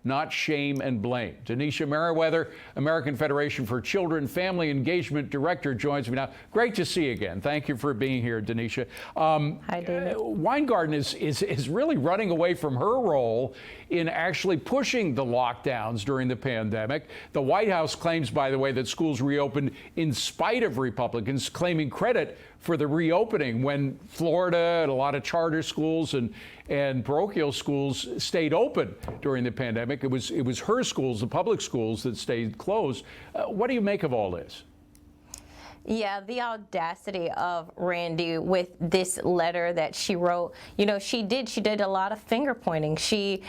not shame and blame. Denisha Merriweather, American Federation for Children Family Engagement Director, joins me now. Great to see you again. Thank you for being here, Denisha. Hi, David. Weingarten is really running away from her role in actually pushing the lockdowns during the pandemic. The White House claims, by the way, that schools reopened in spite of Republicans claiming credit for the reopening when Florida and a lot of charter schools and parochial schools stayed open during the pandemic. It was her schools, the public schools, that stayed closed. What do you make of all this? Yeah, the audacity of Randi with this letter that she wrote. You know, she did a lot of finger pointing. She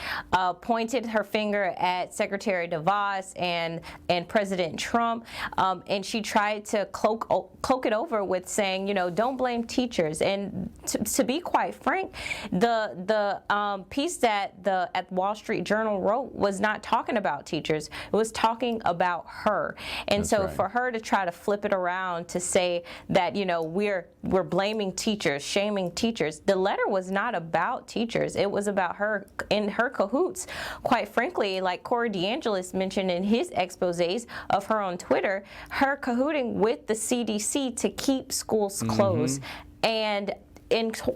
pointed her finger at Secretary DeVos and President Trump, and she tried to cloak it over with saying, you know, don't blame teachers. And to be quite frank, the piece that the Wall Street Journal wrote was not talking about teachers. It was talking about her. And That's so right. for her to try to flip it around to say that, you know, we're blaming teachers, shaming teachers. The letter was not about teachers. It was about her in her cahoots. Quite frankly, like Corey DeAngelis mentioned in his exposés of her on Twitter, her cahooting with the CDC to keep schools closed. And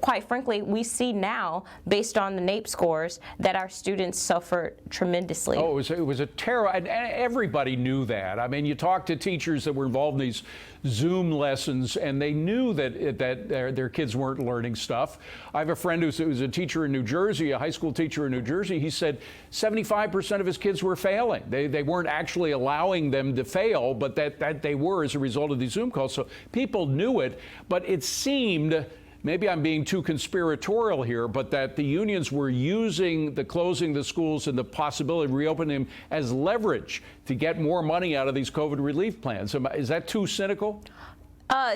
quite frankly, we see now, based on the NAEP scores, that our students suffered tremendously. Oh, it was a terror, and everybody knew that. I mean, you talk to teachers that were involved in these Zoom lessons, and they knew that their kids weren't learning stuff. I have a friend who's a teacher in New Jersey, a high school teacher in New Jersey. He said 75% of his kids were failing. They weren't actually allowing them to fail, but that they were as a result of these Zoom calls. So people knew it, but it seemed, maybe I'm being too conspiratorial here, but that the unions were using the closing the schools and the possibility of reopening them as leverage to get more money out of these COVID relief plans. Is that too cynical?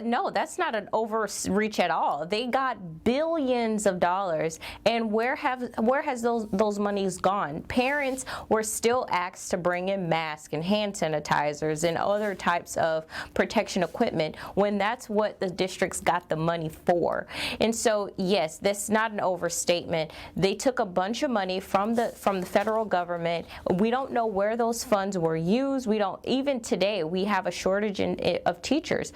No, that's not an overreach at all. They got billions of dollars, and where has those monies gone? Parents were still asked to bring in masks and hand sanitizers and other types of protection equipment when that's what the districts got the money for. And so, yes, that's not an overstatement. They took a bunch of money from the federal government. We don't know where those funds were used. We don't, even today, we have a shortage of teachers.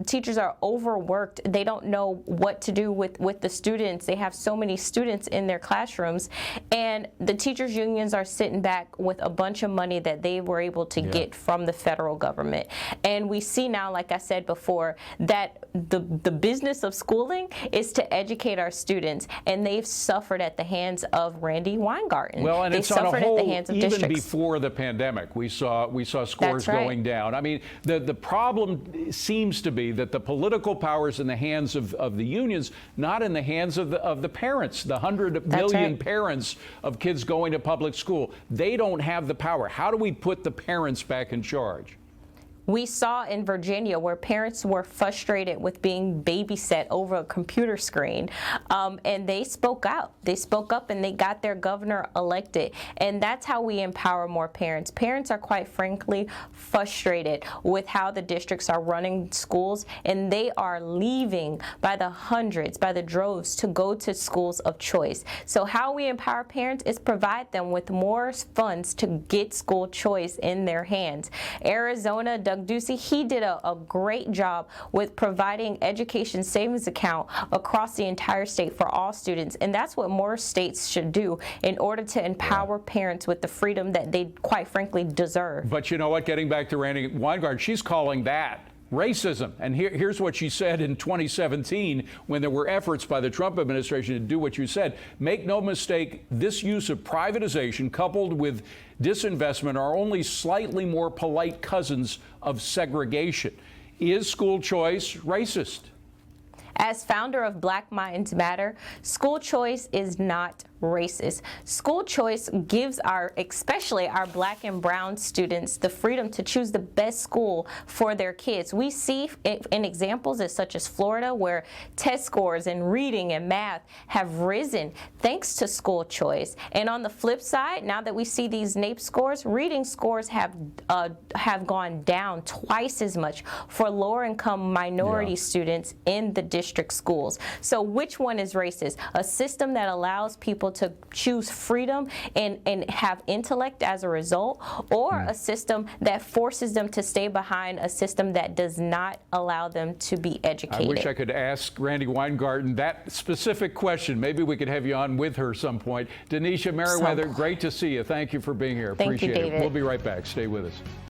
Teachers are overworked. They don't know what to do with the students. They have so many students in their classrooms, and the teachers unions are sitting back with a bunch of money that they were able to get from the federal government. And we see now, like I said before, that the business of schooling is to educate our students, and they've suffered at the hands of Randi Weingarten. Well, and they it's on a suffered whole, at the hands of even districts. before the pandemic, we saw scores That's right. going down. I mean, the problem seems to be that the political power is in the hands of the unions, not in the hands of the parents, the 100 million parents of kids going to public school. They don't have the power. How do we put the parents back in charge? We saw in Virginia where parents were frustrated with being babysat over a computer screen, and they spoke out. They spoke up, and they got their governor elected. And that's how we empower more parents. Parents are, quite frankly, frustrated with how the districts are running schools, and they are leaving by the hundreds, by the droves, to go to schools of choice. So how we empower parents is provide them with more funds to get school choice in their hands. Arizona, Doug Ducey, he did a great job with providing education savings account across the entire state for all students, and that's what more states should do in order to empower parents with the freedom that they, quite frankly, deserve. But you know what, getting back to Randi Weingarten, she's calling that racism. And here's what she said in 2017 when there were efforts by the Trump administration to do what you said. Make no mistake, this use of privatization coupled with disinvestment are only slightly more polite cousins of segregation. Is school choice racist? As founder of Black Minds Matter, school choice is not racist. School choice gives especially our black and brown students, the freedom to choose the best school for their kids. We see in examples such as Florida, where test scores in reading and math have risen thanks to school choice. And on the flip side, now that we see these NAEP scores, reading scores have gone down twice as much for lower income minority students in the district schools. So which one is racist? A system that allows people able to choose freedom and have intellect as a result, or a system that forces them to stay behind a system that does not allow them to be educated. I wish I could ask Randi Weingarten that specific question. Maybe we could have you on with her some point. Denisha Merriweather, great to see you. Thank you for being here. Thank you, Appreciate it. David. We'll be right back. Stay with us.